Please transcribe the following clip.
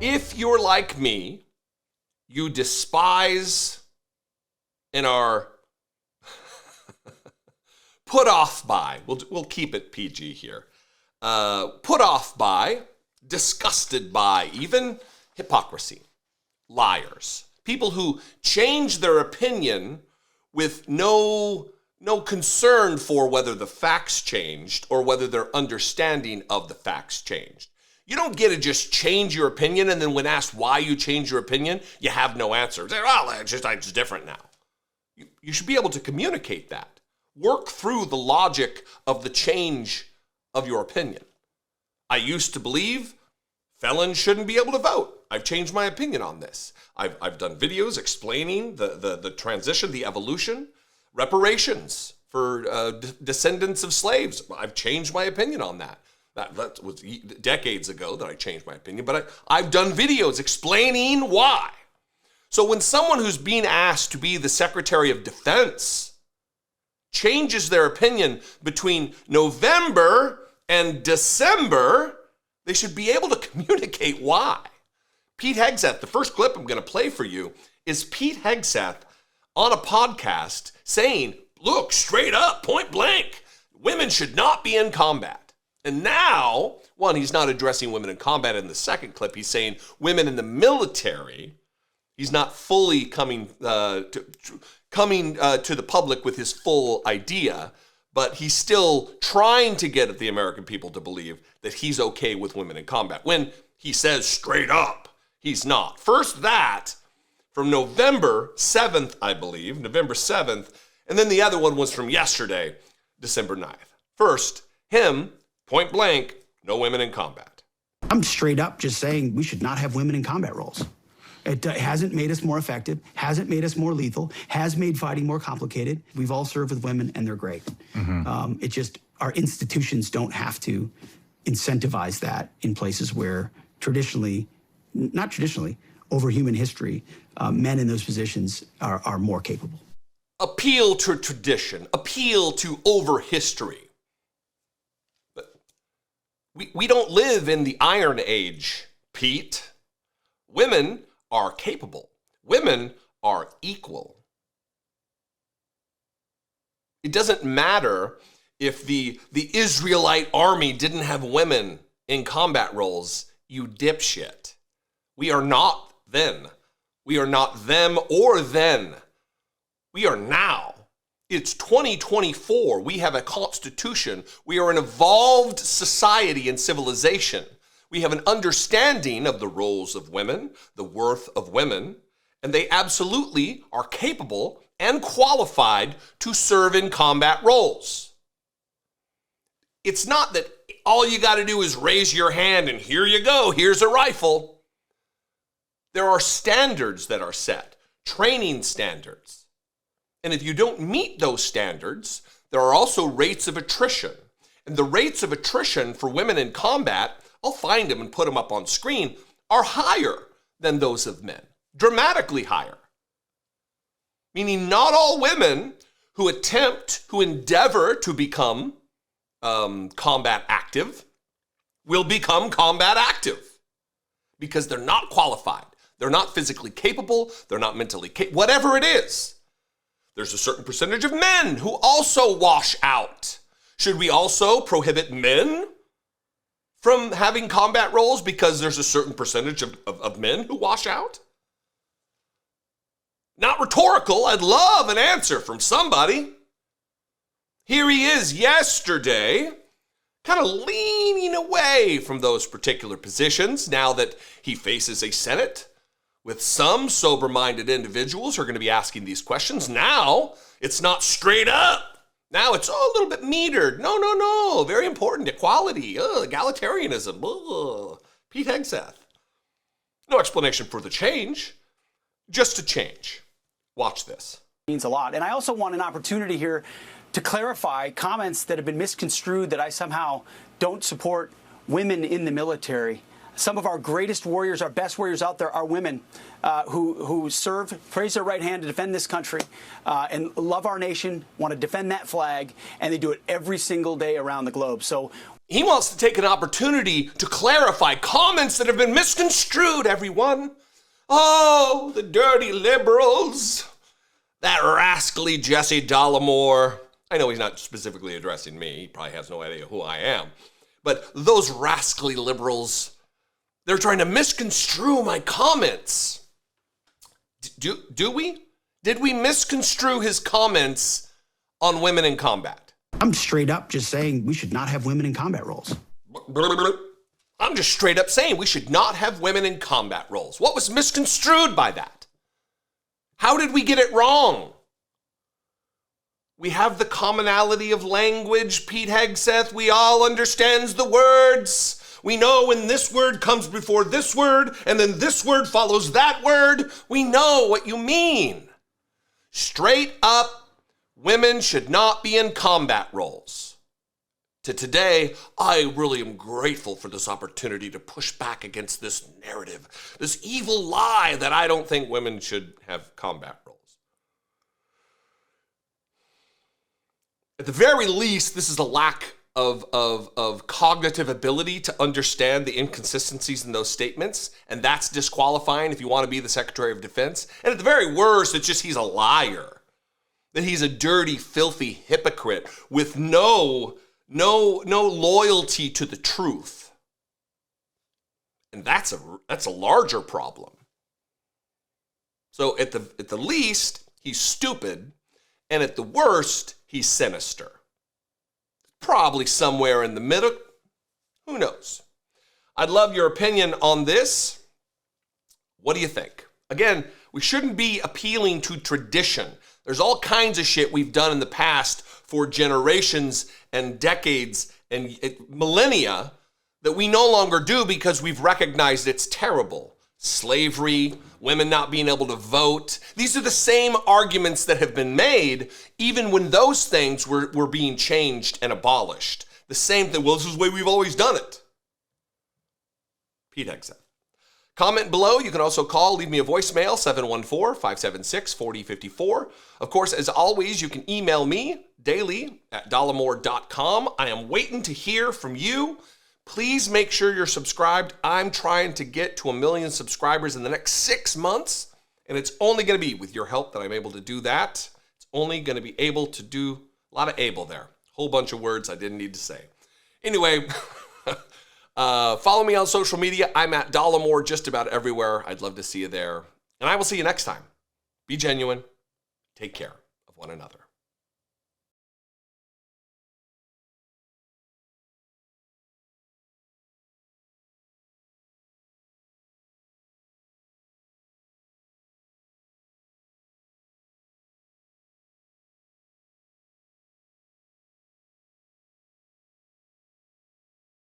If you're like me, you despise and are put off by, we'll keep it PG here, put off by, disgusted by, even hypocrisy, liars, people who change their opinion with no concern for whether the facts changed or whether their understanding of the facts changed. You don't get to just change your opinion and then when asked why you change your opinion, you have no answer. Say, well, it's just different now. You should be able to communicate that. Work through the logic of the change of your opinion. I used to believe felons shouldn't be able to vote. I've changed my opinion on this. I've done videos explaining the transition, the evolution, reparations for descendants of slaves. I've changed my opinion on that. That was decades ago that I changed my opinion, but I've done videos explaining why. So when someone who's being asked to be the Secretary of Defense changes their opinion between November and December, they should be able to communicate why. Pete Hegseth, the first clip I'm going to play for you is Pete Hegseth on a podcast saying, look, straight up, point blank, women should not be in combat. And now, one, he's not addressing women in combat in the second clip. He's saying women in the military. He's not fully coming to the public with his full idea, but he's still trying to get the American people to believe that he's okay with women in combat. When he says straight up, he's not. First that, from November 7th, I believe, November 7th, and then the other one was from yesterday, December 9th. First, him, point blank, no women in combat. I'm straight up just saying we should not have women in combat roles. It hasn't made us more effective, hasn't made us more lethal, has made fighting more complicated. We've all served with women, and they're great. It just, our institutions don't have to incentivize that in places where not traditionally, over human history, men in those positions are more capable. Appeal to tradition, appeal to over history. But we don't live in the Iron Age, Pete. Women are capable. Women are equal. It doesn't matter if the Israelite army didn't have women in combat roles, you dipshit. We are not then. We are not them or then. We are now. It's 2024. We have a constitution. We are an evolved society and civilization. We have an understanding of the roles of women, the worth of women, and they absolutely are capable and qualified to serve in combat roles. It's not that all you got to do is raise your hand and here you go, here's a rifle. There are standards that are set, training standards. And if you don't meet those standards, there are also rates of attrition. And the rates of attrition for women in combat, I'll find them and put them up on screen, are higher than those of men, dramatically higher. Meaning not all women who endeavor to become combat active will become combat active because they're not qualified. They're not physically capable. They're not mentally capable, whatever it is. There's a certain percentage of men who also wash out. Should we also prohibit men from having combat roles because there's a certain percentage of men who wash out? Not rhetorical. I'd love an answer from somebody. Here he is yesterday, kind of leaning away from those particular positions now that he faces a Senate with some sober-minded individuals who are going to be asking these questions. Now, it's not straight up. Now it's a little bit metered. No. Very important. Equality, egalitarianism. Pete Hegseth. No explanation for the change, just a change. Watch this. Means a lot. And I also want an opportunity here to clarify comments that have been misconstrued that I somehow don't support women in the military. Some of our greatest warriors, our best warriors out there are women who serve, raise their right hand to defend this country and love our nation, want to defend that flag, and they do it every single day around the globe. So He wants to take an opportunity to clarify comments that have been misconstrued, everyone. Oh, the dirty liberals. That rascally Jesse Dollemore. I know he's not specifically addressing me. He probably has no idea who I am. But those rascally liberals, they're trying to misconstrue my comments. Do we? Did we misconstrue his comments on women in combat? I'm straight up just saying we should not have women in combat roles. I'm just straight up saying we should not have women in combat roles. What was misconstrued by that? How did we get it wrong? We have the commonality of language, Pete Hegseth. We all understands the words. We know when this word comes before this word, and then this word follows that word. We know what you mean. Straight up, women should not be in combat roles. To today, I really am grateful for this opportunity to push back against this narrative, this evil lie that I don't think women should have combat roles. At the very least, this is a lack of cognitive ability to understand the inconsistencies in those statements, and that's disqualifying if you want to be the Secretary of Defense. And at the very worst, it's just he's a liar. That he's a dirty, filthy hypocrite with no loyalty to the truth. And that's a larger problem. So at the least, he's stupid, and at the worst, he's sinister. Probably somewhere in the middle. Who knows? I'd love your opinion on this. What do you think? Again, we shouldn't be appealing to tradition. There's all kinds of shit we've done in the past for generations and decades and millennia that we no longer do because we've recognized it's terrible. Slavery, women not being able to vote. These are the same arguments that have been made even when those things were being changed and abolished. The same thing, well, this is the way we've always done it. Pete Hegseth. Comment below. You can also call, leave me a voicemail, 714-576-4054. Of course, as always, you can email me daily at dollemore.com. I am waiting to hear from you. Please make sure you're subscribed. I'm trying to get to 1 million subscribers in the next 6 months, and it's only going to be with your help that I'm able to do that. It's only going to be able to do a lot of able there. Whole bunch of words I didn't need to say. Anyway, follow me on social media. I'm at Dollemore just about everywhere. I'd love to see you there. And I will see you next time. Be genuine. Take care of one another.